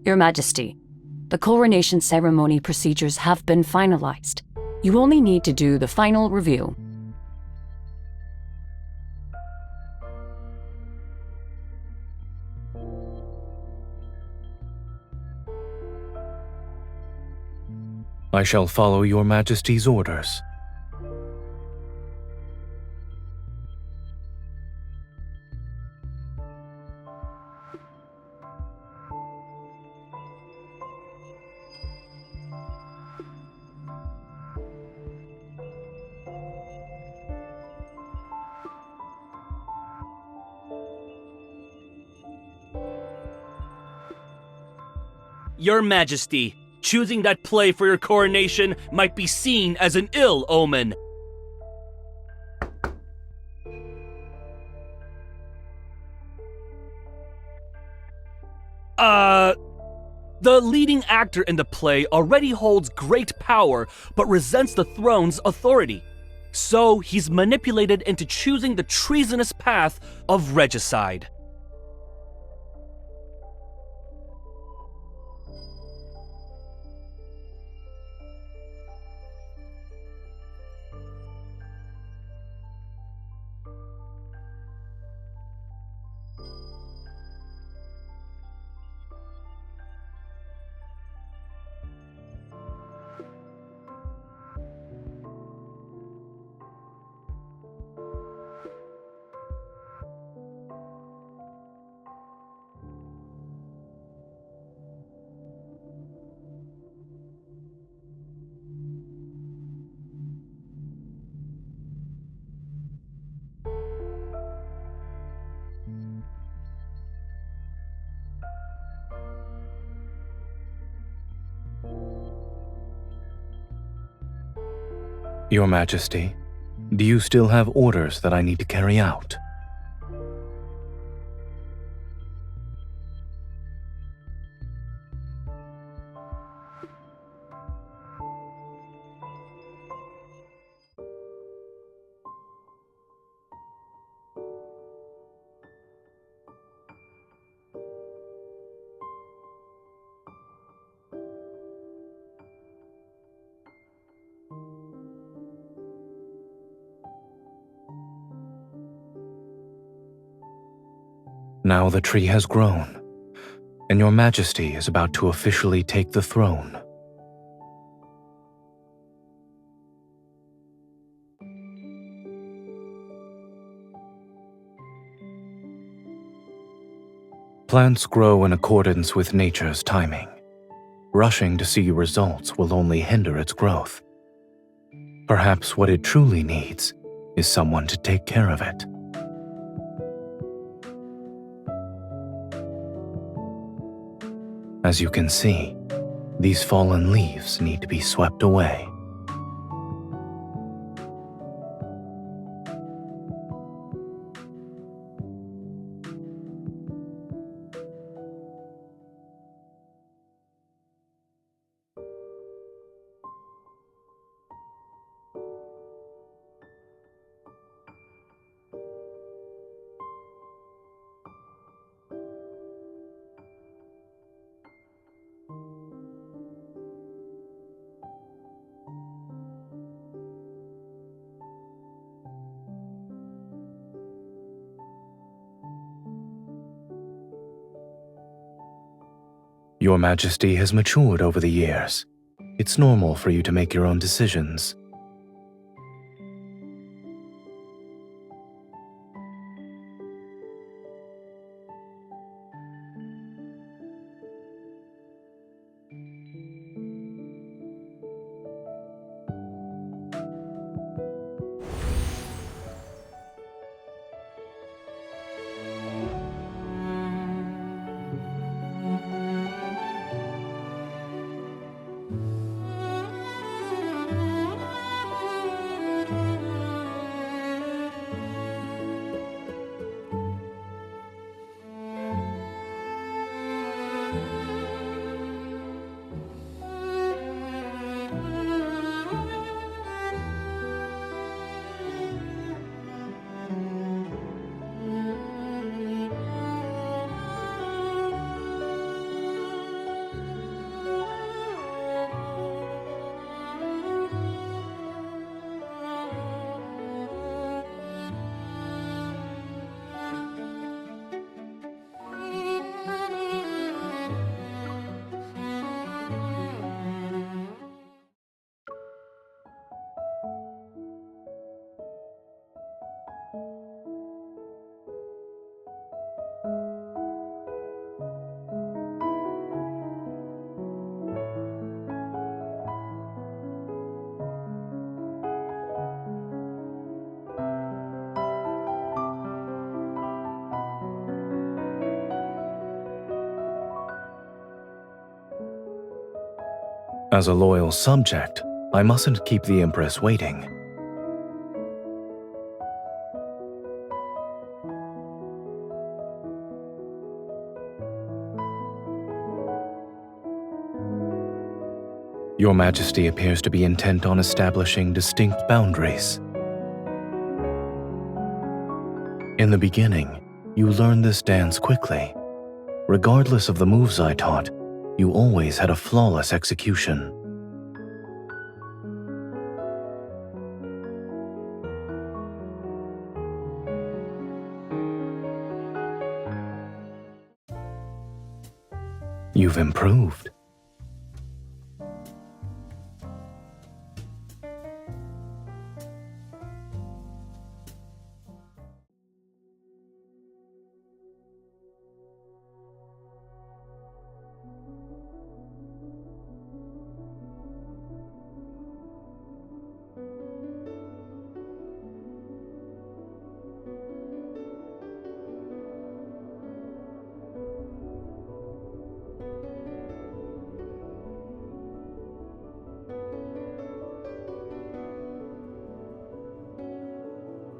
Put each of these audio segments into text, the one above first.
Your Majesty, the coronation ceremony procedures have been finalized. You only need to do the final review. I shall follow Your Majesty's orders. Your Majesty, choosing that play for your coronation might be seen as an ill omen. The leading actor in the play already holds great power, but resents the throne's authority. So he's manipulated into choosing the treasonous path of regicide. Your Majesty, do you still have orders that I need to carry out? Now the tree has grown, and Your Majesty is about to officially take the throne. Plants grow in accordance with nature's timing. Rushing to see results will only hinder its growth. Perhaps what it truly needs is someone to take care of it. As you can see, these fallen leaves need to be swept away. Your Majesty has matured over the years. It's normal for you to make your own decisions. As a loyal subject, I mustn't keep the Empress waiting. Your Majesty appears to be intent on establishing distinct boundaries. In the beginning, you learned this dance quickly. Regardless of the moves I taught, you always had a flawless execution. You've improved.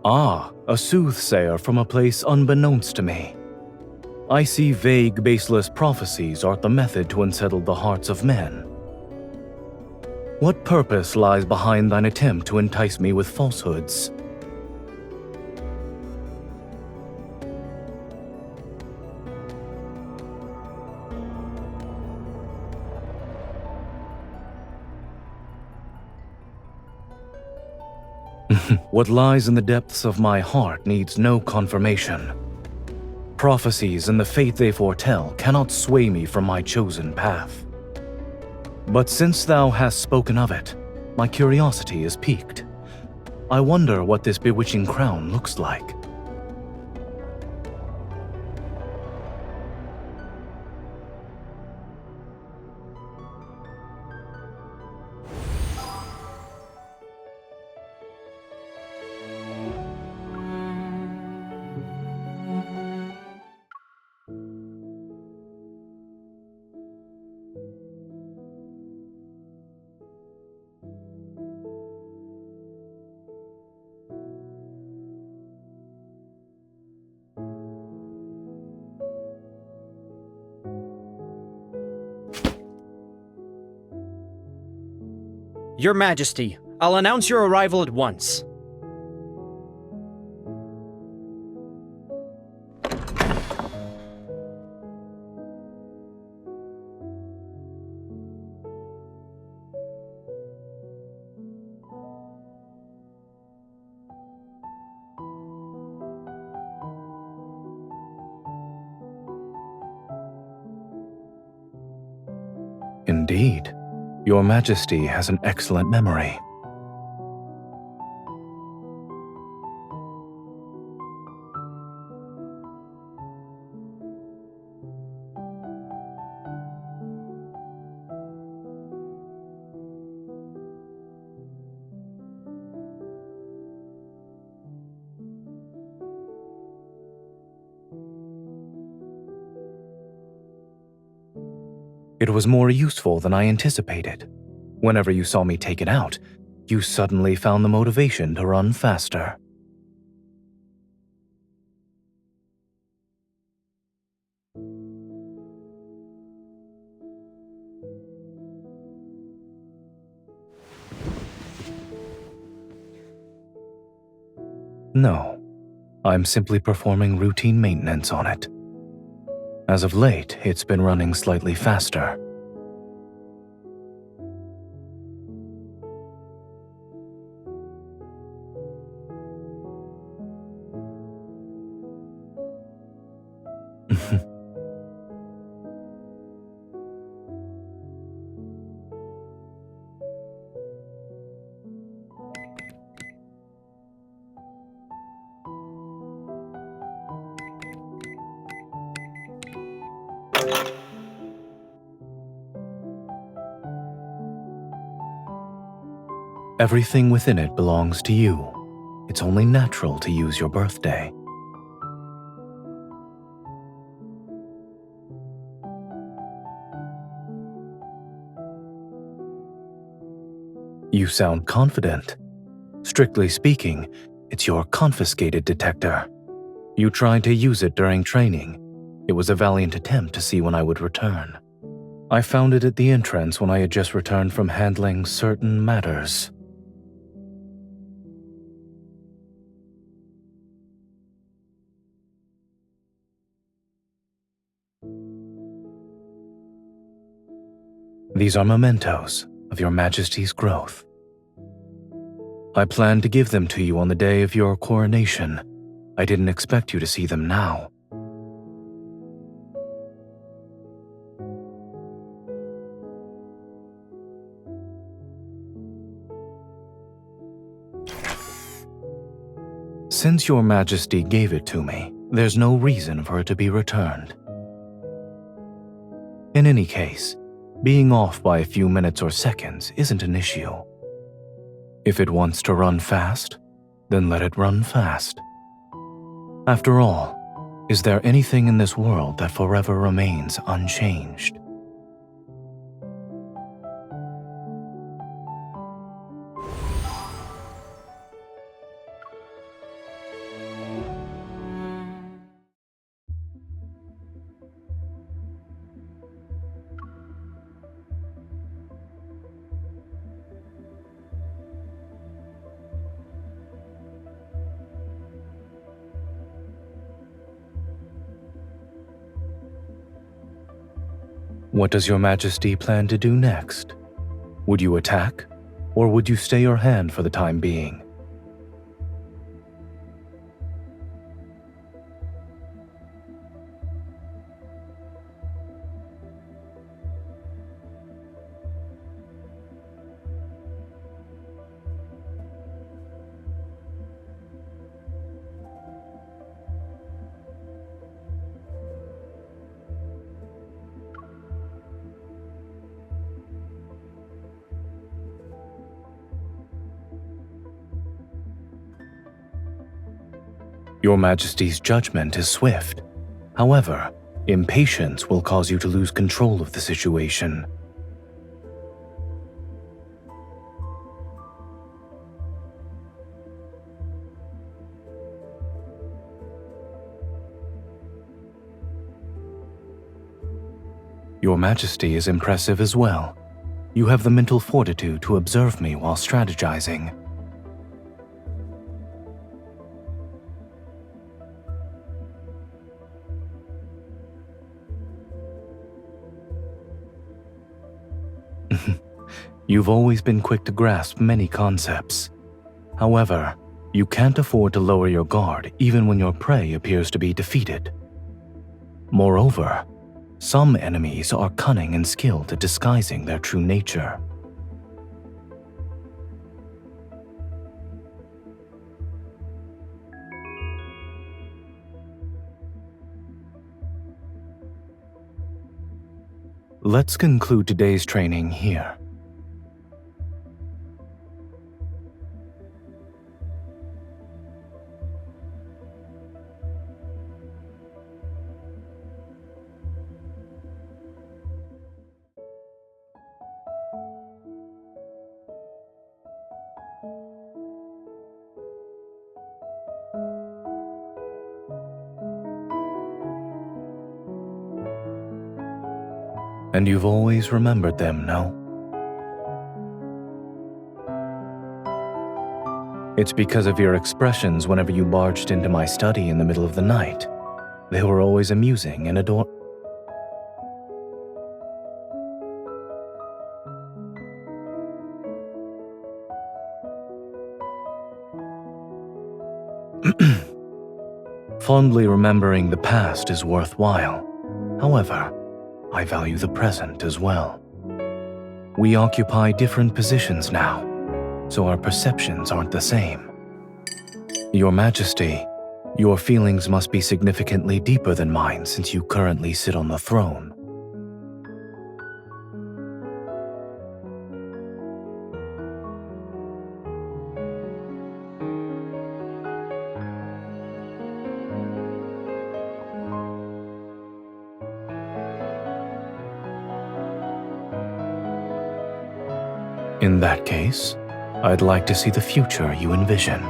Ah, a soothsayer from a place unbeknownst to me. I see vague, baseless prophecies are the method to unsettle the hearts of men. What purpose lies behind thine attempt to entice me with falsehoods? What lies in the depths of my heart needs no confirmation. Prophecies and the fate they foretell cannot sway me from my chosen path. But since thou hast spoken of it, my curiosity is piqued. I wonder what this bewitching crown looks like. Your Majesty, I'll announce your arrival at once. Indeed, Your Majesty has an excellent memory. It was more useful than I anticipated. Whenever you saw me take it out, you suddenly found the motivation to run faster. No, I'm simply performing routine maintenance on it. As of late, it's been running slightly faster. Everything within it belongs to you. It's only natural to use your birthday. You sound confident. Strictly speaking, it's your confiscated detector. You tried to use it during training. It was a valiant attempt to see when I would return. I found it at the entrance when I had just returned from handling certain matters. These are mementos of your Majesty's growth. I planned to give them to you on the day of your coronation. I didn't expect you to see them now. Since your Majesty gave it to me, there's no reason for it to be returned. In any case, being off by a few minutes or seconds isn't an issue. If it wants to run fast, then let it run fast. After all, is there anything in this world that forever remains unchanged? What does your Majesty plan to do next? Would you attack, or would you stay your hand for the time being? Your Majesty's judgment is swift. However, impatience will cause you to lose control of the situation. Your Majesty is impressive as well. You have the mental fortitude to observe me while strategizing. You've always been quick to grasp many concepts. However, you can't afford to lower your guard even when your prey appears to be defeated. Moreover, some enemies are cunning and skilled at disguising their true nature. Let's conclude today's training here. And you've always remembered them, no? It's because of your expressions whenever you barged into my study in the middle of the night. They were always amusing and adorable. Fondly remembering the past is worthwhile. However, I value the present as well. We occupy different positions now, so our perceptions aren't the same. Your Majesty, your feelings must be significantly deeper than mine since you currently sit on the throne. In that case, I'd like to see the future you envision.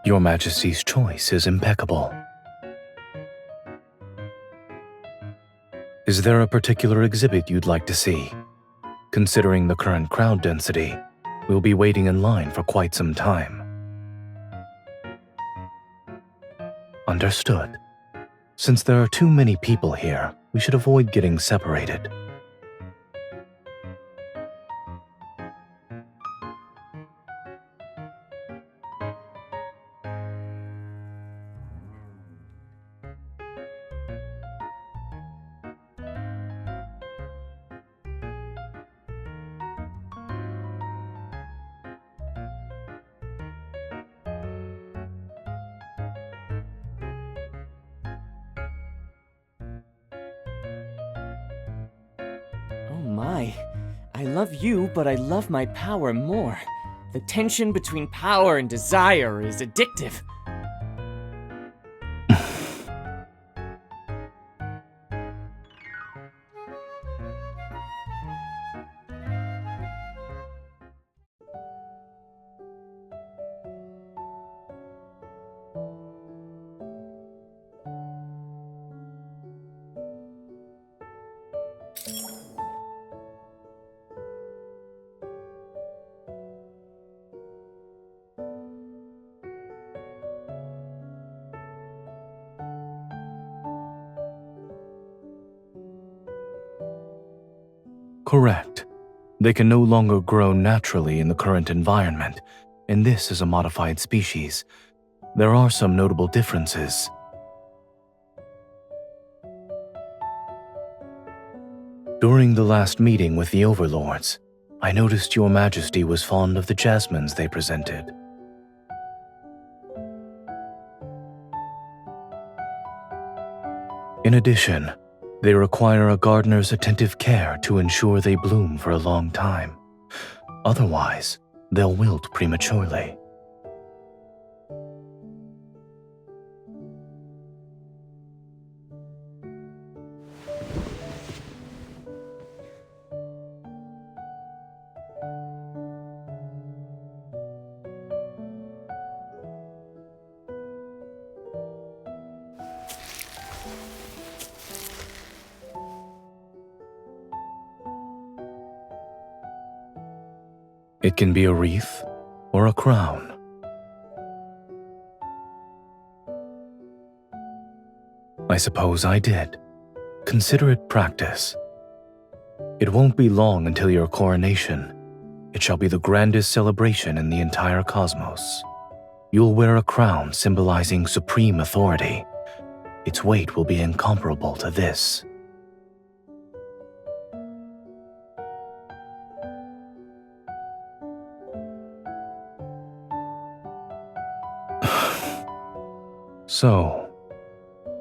Your Majesty's choice is impeccable. Is there a particular exhibit you'd like to see? Considering the current crowd density, we'll be waiting in line for quite some time. Understood. Since there are too many people here, we should avoid getting separated. Oh my. I love you, but I love my power more. The tension between power and desire is addictive. Correct. They can no longer grow naturally in the current environment, and this is a modified species. There are some notable differences. During the last meeting with the overlords, I noticed Your Majesty was fond of the jasmines they presented. In addition, they require a gardener's attentive care to ensure they bloom for a long time. Otherwise, they'll wilt prematurely. It can be a wreath or a crown. I suppose I did. Consider it practice. It won't be long until your coronation. It shall be the grandest celebration in the entire cosmos. You'll wear a crown symbolizing supreme authority. Its weight will be incomparable to this. So,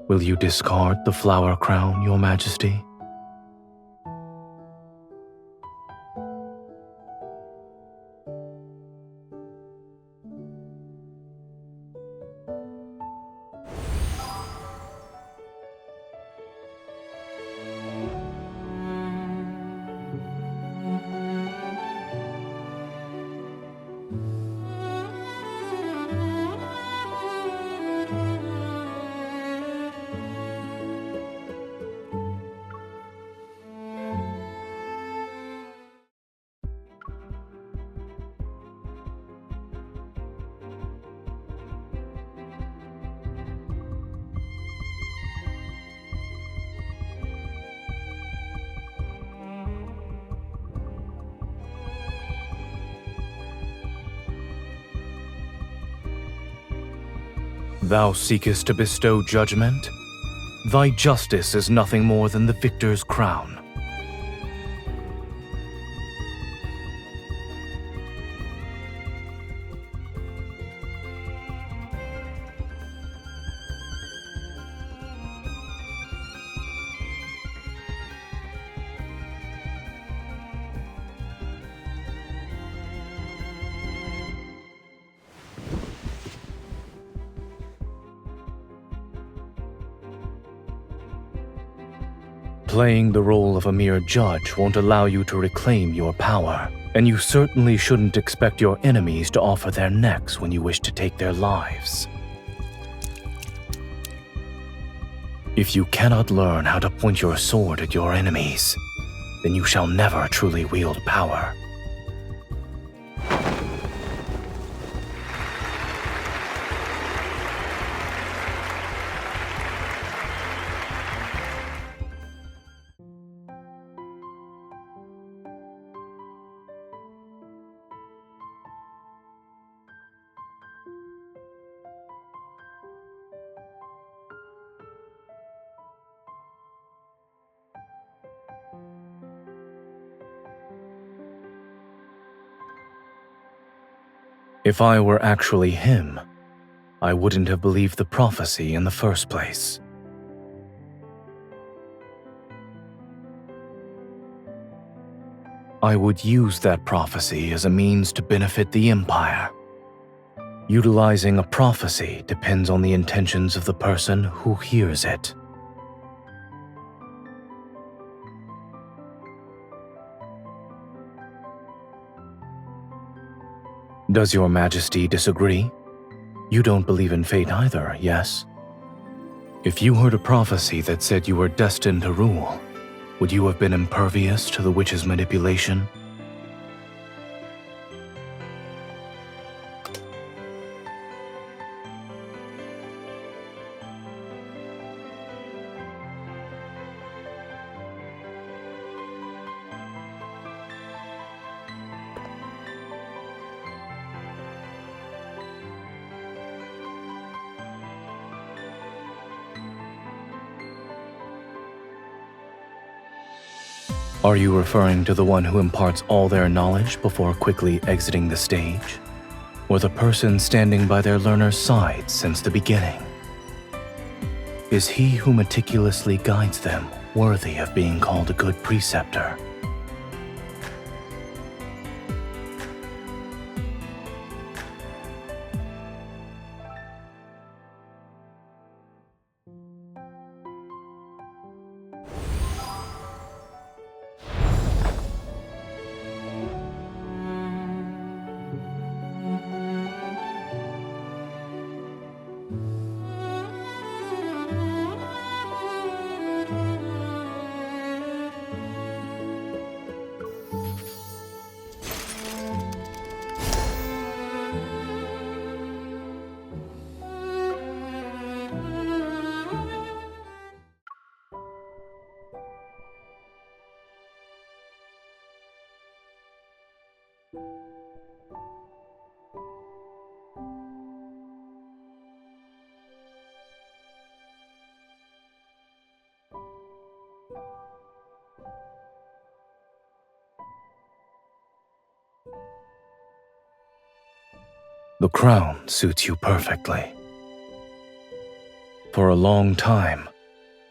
will you discard the flower crown, Your Majesty? Thou seekest to bestow judgment? Thy justice is nothing more than the victor's crown. Playing the role of a mere judge won't allow you to reclaim your power, and you certainly shouldn't expect your enemies to offer their necks when you wish to take their lives. If you cannot learn how to point your sword at your enemies, then you shall never truly wield power. If I were actually him, I wouldn't have believed the prophecy in the first place. I would use that prophecy as a means to benefit the Empire. Utilizing a prophecy depends on the intentions of the person who hears it. Does your Majesty disagree? You don't believe in fate either, yes? If you heard a prophecy that said you were destined to rule, would you have been impervious to the witch's manipulation? Are you referring to the one who imparts all their knowledge before quickly exiting the stage? Or the person standing by their learner's side since the beginning? Is he who meticulously guides them worthy of being called a good preceptor? The crown suits you perfectly. For a long time,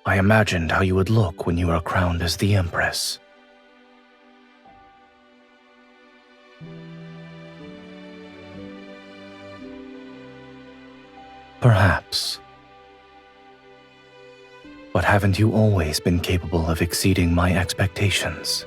I imagined how you would look when you are crowned as the Empress. Perhaps. But haven't you always been capable of exceeding my expectations?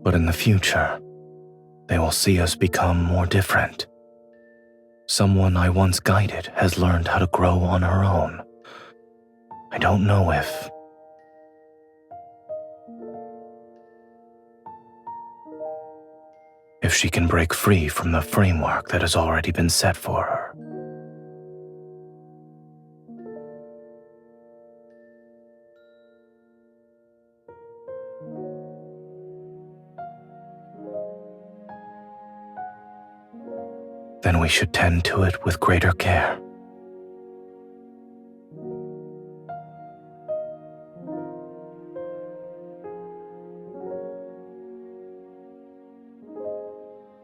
But in the future, they will see us become more different. Someone I once guided has learned how to grow on her own. I don't know if she can break free from the framework that has already been set for her. Then we should tend to it with greater care.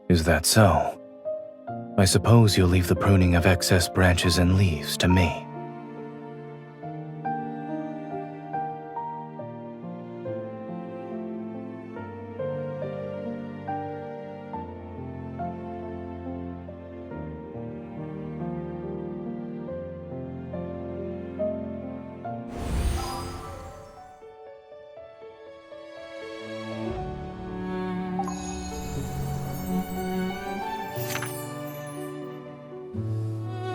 Is that so? I suppose you'll leave the pruning of excess branches and leaves to me.